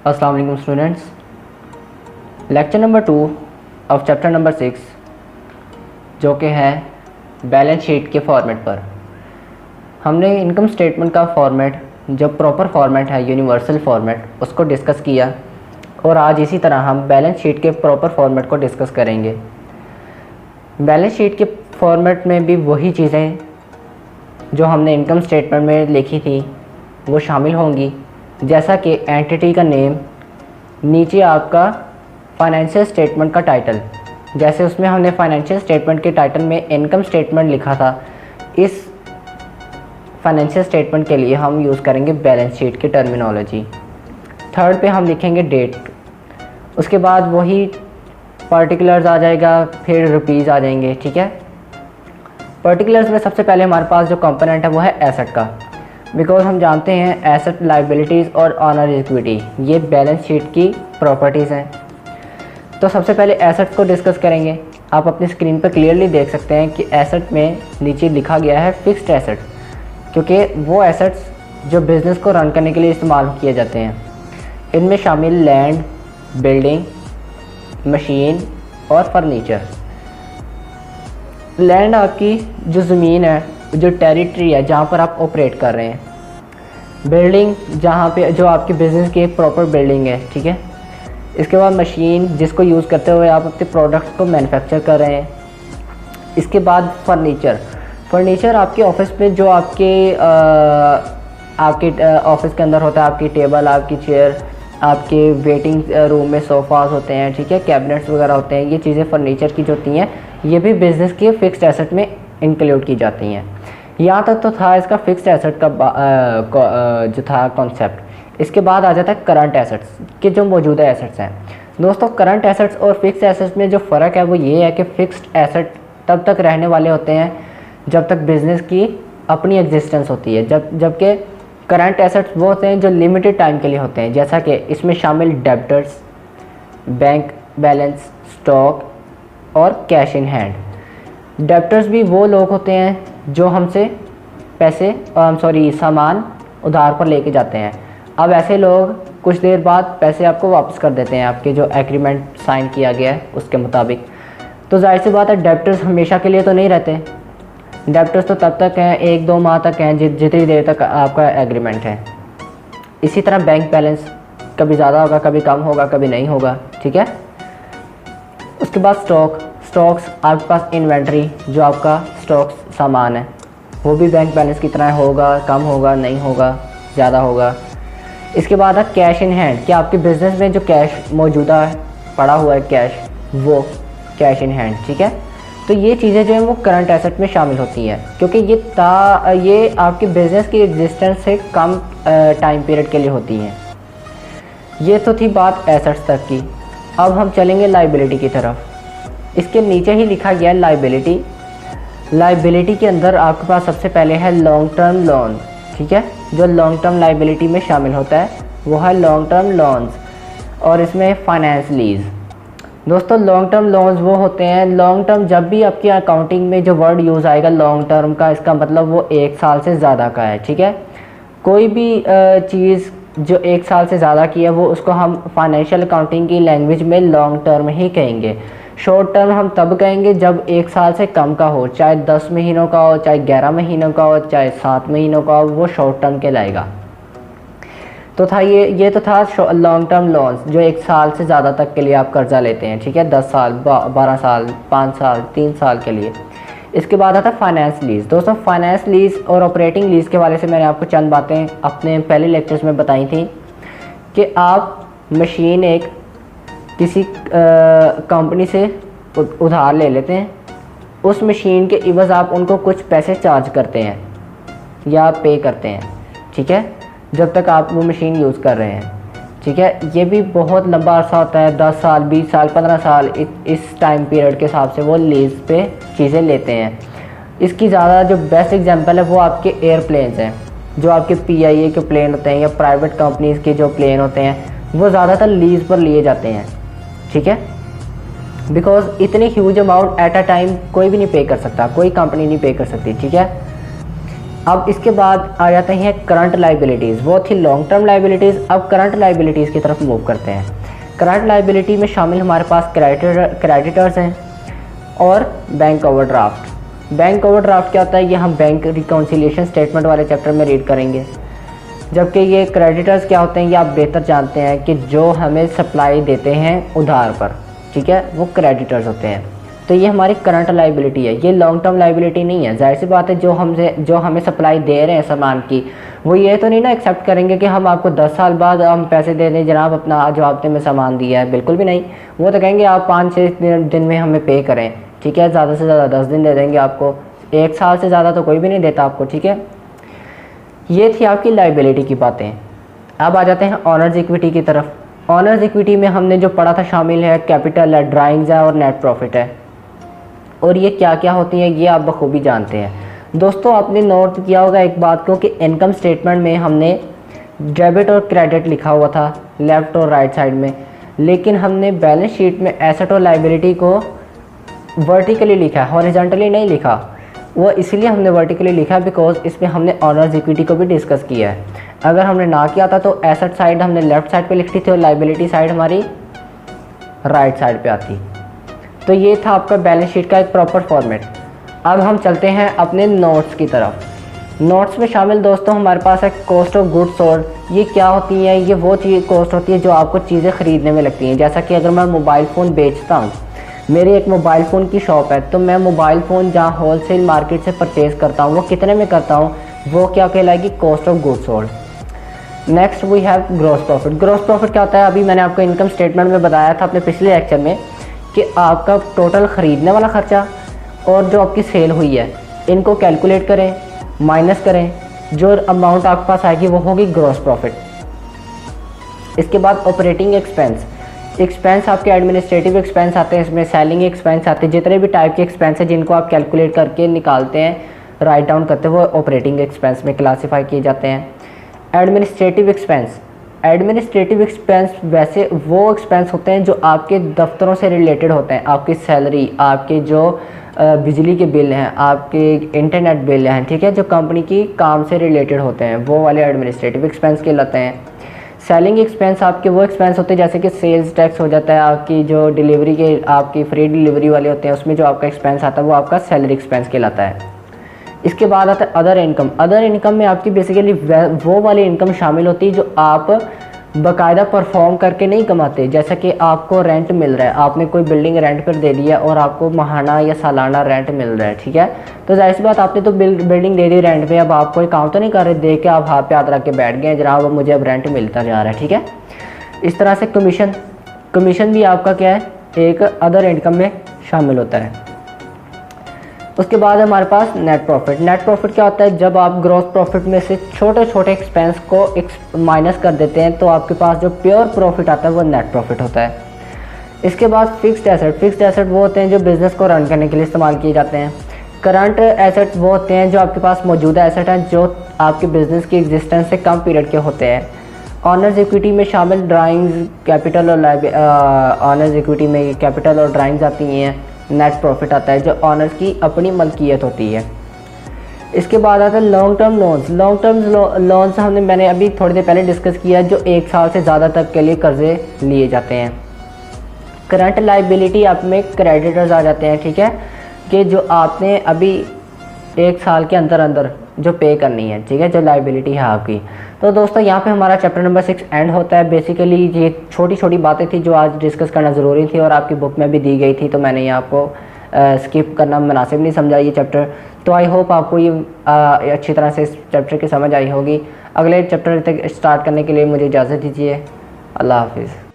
अस्सलाम वालेकुम students. Lecture number 2 of chapter number 6 जो कि है बैलेंस शीट के फॉर्मेट पर हमने इनकम स्टेटमेंट का फॉर्मेट जो प्रॉपर फॉर्मेट है यूनिवर्सल फॉर्मेट उसको डिस्कस किया और आज इसी तरह हम बैलेंस शीट के प्रॉपर फॉर्मेट को डिस्कस करेंगे। बैलेंस शीट के फॉर्मेट में भी वही चीज़ें जो हमने इनकम स्टेटमेंट में लिखी थी वो शामिल होंगी, जैसा कि एंटिटी का नेम, नीचे आपका फाइनेंशियल स्टेटमेंट का टाइटल। जैसे उसमें हमने फाइनेंशियल स्टेटमेंट के टाइटल में इनकम स्टेटमेंट लिखा था, इस फाइनेंशियल स्टेटमेंट के लिए हम यूज़ करेंगे बैलेंस शीट की टर्मिनोलॉजी। थर्ड पे हम लिखेंगे डेट, उसके बाद वही पर्टिकुलर्स आ जाएगा, फिर रुपीज़ आ जाएंगे। ठीक है, पर्टिकुलर्स में सबसे पहले हमारे पास जो कंपोनेंट है वो है एसेट का, बिकॉज हम जानते हैं एसेट, लाइबिलिटीज़ और ऑनर इक्विटी ये बैलेंस शीट की प्रॉपर्टीज़ हैं। तो सबसे पहले एसेट को डिस्कस करेंगे। आप अपनी स्क्रीन पर क्लियरली देख सकते हैं कि एसेट में नीचे लिखा गया है फिक्स्ड एसेट, क्योंकि वो एसेट्स जो बिज़नेस को रन करने के लिए इस्तेमाल किए जाते हैं। इनमें शामिल लैंड, बिल्डिंग, मशीन और फर्नीचर। लैंड आपकी जो ज़मीन है, जो टेरिटरी है जहाँ पर आप ऑपरेट कर रहे हैं। बिल्डिंग जहाँ पे जो आपकी बिज़नेस की एक प्रॉपर बिल्डिंग है। ठीक है, इसके बाद मशीन जिसको यूज़ करते हुए आप अपने प्रोडक्ट्स को मैन्युफैक्चर कर रहे हैं। इसके बाद फर्नीचर आपके ऑफिस में जो आपके ऑफिस के अंदर होता है, आपकी टेबल, आपकी चेयर, आपके वेटिंग रूम में सोफ़ाज होते हैं। ठीक है, कैबिनेट्स वगैरह होते हैं। ये चीज़ें फर्नीचर की जो होती हैं ये भी बिज़नेस के फिक्स्ड एसेट में इंक्लूड की जाती हैं। यहाँ तक तो था इसका फिक्स्ड एसेट का जो था कॉन्सेप्ट। इसके बाद आ जाता है करंट एसेट्स के जो मौजूदा एसेट्स हैं। दोस्तों, करंट एसेट्स और फिक्स्ड एसेट्स में जो फ़र्क है वो ये है कि फिक्स्ड एसेट तब तक रहने वाले होते हैं जब तक बिज़नेस की अपनी एग्जिस्टेंस होती है, जबकि करंट एसेट्स वो होते हैं जो लिमिटेड टाइम के लिए होते हैं, जैसा कि इसमें शामिल डेब्टर्स, बैंक बैलेंस, स्टॉक और कैश इन हैंड। डेब्टर्स भी वो लोग होते हैं जो हमसे सामान उधार पर लेके जाते हैं। अब ऐसे लोग कुछ देर बाद पैसे आपको वापस कर देते हैं, आपके जो एग्रीमेंट साइन किया गया है उसके मुताबिक। तो जाहिर सी बात है डेब्टर्स हमेशा के लिए तो नहीं रहते। डेब्टर्स तो तब तक हैं, 1-2 माह तक हैं, जितनी देर तक आपका एग्रीमेंट है। इसी तरह बैंक बैलेंस कभी ज़्यादा होगा, कभी कम होगा, कभी नहीं होगा। ठीक है, उसके बाद स्टॉक्स आपके पास इन्वेंट्री जो आपका स्टॉक्स सामान है वो भी बैंक बैलेंस की तरह होगा, कम होगा, नहीं होगा, ज़्यादा होगा। इसके बाद है कैश इन हैंड, कि आपके बिज़नेस में जो कैश मौजूदा है, पड़ा हुआ है कैश, वो कैश इन हैंड। ठीक है, तो ये चीज़ें जो हैं वो करंट एसेट में शामिल होती हैं, क्योंकि ये आपके बिज़नेस की एग्जिस्टेंस से कम टाइम पीरियड के लिए होती हैं। ये तो थी बात एसेट्स तक की। अब हम चलेंगे लाइबिलिटी की तरफ। इसके नीचे ही लिखा गया है लाइबिलिटी के अंदर आपके पास सबसे पहले है लॉन्ग टर्म लोन। ठीक है, जो लॉन्ग टर्म लाइबिलिटी में शामिल होता है वो है लॉन्ग टर्म लोन्स, और इसमें फाइनेंस लीज। दोस्तों, लॉन्ग टर्म लोन्स वो होते हैं, लॉन्ग टर्म जब भी आपकी अकाउंटिंग में जो वर्ड यूज़ आएगा लॉन्ग टर्म का, इसका मतलब वो 1 साल से ज़्यादा का है। ठीक है, कोई भी चीज़ जो 1 साल से ज़्यादा की है वो उसको हम फाइनेंशियल अकाउंटिंग की लैंग्वेज में लॉन्ग टर्म ही कहेंगे। शॉर्ट टर्म हम तब कहेंगे जब 1 साल से कम का हो, चाहे 10 महीनों का हो, चाहे 11 महीनों का हो, चाहे 7 महीनों का हो, वो शॉर्ट टर्म कहलाएगा। तो था ये तो था लॉन्ग टर्म लोन्स जो 1 साल से ज़्यादा तक के लिए आप कर्जा लेते हैं। ठीक है, 10 साल, 12 साल, 5 साल, 3 साल के लिए। इसके बाद आता है फाइनेंस लीज। दोस्तों, फाइनेंस लीज और ऑपरेटिंग लीज के हवाले से मैंने आपको चंद बातें अपने पहले लेक्चर्स में बताई थी कि आप मशीन एक किसी कंपनी से उधार ले लेते हैं, उस मशीन के इवज़ आप उनको कुछ पैसे चार्ज करते हैं या पे करते हैं। ठीक है, जब तक आप वो मशीन यूज़ कर रहे हैं। ठीक है, ये भी बहुत लंबा अर्सा होता है, 10 साल, 20 साल, 15 साल, इस टाइम पीरियड के हिसाब से वो लीज़ पे चीज़ें लेते हैं। इसकी ज़्यादा जो बेस्ट एग्जांपल है वो आपके एयरप्लेन्स हैं, जो आपके PIA के प्लेन होते हैं या प्राइवेट कंपनीज़ के जो प्लेन होते हैं वो ज़्यादातर लीज़ पर लिए जाते हैं। ठीक है, बिकॉज इतनी huge amount at a time कोई भी नहीं पे कर सकता, कोई कंपनी नहीं पे कर सकती। ठीक है, अब इसके बाद आ जाते हैं करंट लाइबिलिटीज़, वो थी लॉन्ग टर्म लाइबिलिटीज़। अब करंट लाइबिलिटीज़ की तरफ मूव करते हैं। करंट लाइबिलिटी में शामिल हमारे पास क्रेडिटर्स हैं और बैंक ओवरड्राफ्ट। बैंक ओवरड्राफ्ट क्या होता है, ये हम बैंक रिकॉन्सिलिएशन स्टेटमेंट वाले चैप्टर में रीड करेंगे। जबकि ये क्रेडिटर्स क्या होते हैं, ये आप बेहतर जानते हैं कि जो हमें सप्लाई देते हैं उधार पर, ठीक है, वो क्रेडिटर्स होते हैं। तो ये हमारी करंट लाइबिलिटी है, ये लॉन्ग टर्म लाइबिलिटी नहीं है। जाहिर सी बात है, जो हमें सप्लाई दे रहे हैं सामान की, वो ये तो नहीं ना एक्सेप्ट करेंगे कि हम आपको 10 साल बाद हम पैसे दे दें जनाब, अपना जो आपने में सामान दिया है, बिल्कुल भी नहीं। वो तो कहेंगे आप 5-6 दिन में हमें पे करें, ठीक है, ज़्यादा से ज़्यादा 10 दिन दे देंगे आपको, 1 साल से ज़्यादा तो कोई भी नहीं देता आपको, ठीक है। ये थी आपकी लाइबिलिटी की बातें। अब आ जाते हैं ऑनर्स इक्विटी की तरफ। ऑनर्स इक्विटी में हमने जो पढ़ा था शामिल है कैपिटल है, ड्राइंग्स है और नेट प्रॉफिट है। और ये क्या क्या होती हैं ये आप बखूबी जानते हैं। दोस्तों आपने नोट किया होगा एक बात को कि इनकम स्टेटमेंट में हमने डेबिट और क्रेडिट लिखा हुआ था लेफ़्ट और राइट साइड में, लेकिन हमने बैलेंस शीट में एसेट और लाइबिलिटी को वर्टिकली लिखा है, हॉरिजॉन्टली नहीं लिखा। वो इसलिए हमने वर्टिकली लिखा बिकॉज इसमें हमने ऑनर्स इक्विटी को भी डिस्कस किया है। अगर हमने ना किया था तो एसेट साइड हमने लेफ़्ट साइड पे लिखी थी और लाइबिलिटी साइड हमारी राइट साइड पे आती। तो ये था आपका बैलेंस शीट का एक प्रॉपर फॉर्मेट। अब हम चलते हैं अपने नोट्स की तरफ। नोट्स में शामिल दोस्तों हमारे पास है कॉस्ट ऑफ गुड्स सोल्ड। ये क्या होती है, ये वो चीज़ कॉस्ट होती है जो आपको चीज़ें ख़रीदने में लगती हैं। जैसा कि अगर मैं मोबाइल फ़ोन बेचता हूँ, मेरी एक मोबाइल फ़ोन की शॉप है, तो मैं मोबाइल फ़ोन जहाँ होलसेल मार्केट से परचेज़ करता हूँ, वो कितने में करता हूँ, वो क्या कहलाएगी, cost of goods sold. Next we have gross profit. Gross profit क्या होता है, अभी मैंने आपको इनकम स्टेटमेंट में बताया था अपने पिछले लेक्चर में कि आपका टोटल ख़रीदने वाला ख़र्चा और जो आपकी सेल हुई है, इनको कैलकुलेट करें, माइनस करें, जो अमाउंट आपके पास आएगी वो होगी ग्रॉस प्रॉफिट। इसके बाद ऑपरेटिंग एक्सपेंस आपके एडमिनिस्ट्रेटिव एक्सपेंस आते हैं, इसमें सेलिंग एक्सपेंस आते हैं, जितने भी टाइप के एक्सपेंस हैं जिनको आप कैलकुलेट करके निकालते हैं, राइट डाउन करते हैं, वो ऑपरेटिंग एक्सपेंस में क्लासीफाई किए जाते हैं। एडमिनिस्ट्रेटिव एक्सपेंस वैसे वो एक्सपेंस होते हैं जो आपके दफ्तरों से रिलेटेड होते हैं, आपकी सैलरी, आपके जो बिजली के बिल हैं, आपके इंटरनेट बिल हैं, ठीक है, जो कंपनी की काम से रिलेटेड होते हैं, वो वाले एडमिनिस्ट्रेटिव एक्सपेंस कहलाते हैं। सेलिंग एक्सपेंस आपके वो एक्सपेंस होते हैं जैसे कि सेल्स टैक्स हो जाता है, आपकी जो डिलीवरी के आपकी फ्री डिलीवरी वाले होते हैं, उसमें जो आपका एक्सपेंस आता है वो आपका सैलरी एक्सपेंस कहलाता है। इसके बाद आता है अदर इनकम। अदर इनकम में आपकी बेसिकली वो वाली इनकम शामिल होती है जो आप बाकायदा परफॉर्म करके नहीं कमाते। जैसा कि आपको रेंट मिल रहा है, आपने कोई बिल्डिंग रेंट पर दे दिया और आपको माहाना या सालाना रेंट मिल रहा है, ठीक है, तो जाहिर सी बात आपने तो बिल्डिंग दे दी रेंट पे, अब आप कोई काम तो नहीं कर रहे, देख के आप हाथ पे हाथ रख के बैठ गए जनाब मुझे अब रेंट मिलता जा रहा है, ठीक है। इस तरह से कमीशन भी आपका क्या है, एक अदर इनकम में शामिल होता है। उसके बाद हमारे पास नेट प्रॉफिट। नेट प्रॉफिट क्या होता है, जब आप ग्रॉस प्रॉफिट में से छोटे छोटे एक्सपेंस को माइनस कर देते हैं तो आपके पास जो प्योर प्रॉफिट आता है वो नेट प्रॉफिट होता है। इसके बाद फिक्स्ड एसेट वो होते हैं जो बिज़नेस को रन करने के लिए इस्तेमाल किए जाते हैं। करंट एसेट वो होते हैं जो आपके पास मौजूदा एसेट हैं जो आपके बिज़नेस की एग्जिस्टेंस से कम पीरियड के होते हैं। ऑनर्स इक्विटी में शामिल ड्राइंग्स, कैपिटल और ऑनर्स इक्विटी में कैपिटल और ड्राइंग्स आती हैं। नेट प्रॉफिट आता है जो ऑनर्स की अपनी मलकियत होती है। इसके बाद आता है लॉन्ग टर्म लोन्स मैंने अभी थोड़ी देर पहले डिस्कस किया, जो 1 साल से ज़्यादा तक के लिए कर्जे लिए जाते हैं। करंट लाइबिलिटी आप में क्रेडिटर्स आ जाते हैं, ठीक है, कि जो आपने अभी 1 साल के अंदर जो पे करनी है, ठीक है, जो लाइबिलिटी है आपकी। तो दोस्तों यहाँ पे हमारा चैप्टर नंबर 6 एंड होता है। बेसिकली ये छोटी छोटी बातें थी जो आज डिस्कस करना ज़रूरी थी और आपकी बुक में भी दी गई थी, तो मैंने ये आपको स्किप करना मुनासिब नहीं समझा ये चैप्टर। तो आई होप आपको ये अच्छी तरह से इस चैप्टर की समझ आई होगी। अगले चैप्टर तक स्टार्ट करने के लिए मुझे इजाज़त दीजिए। अल्लाह हाफिज़।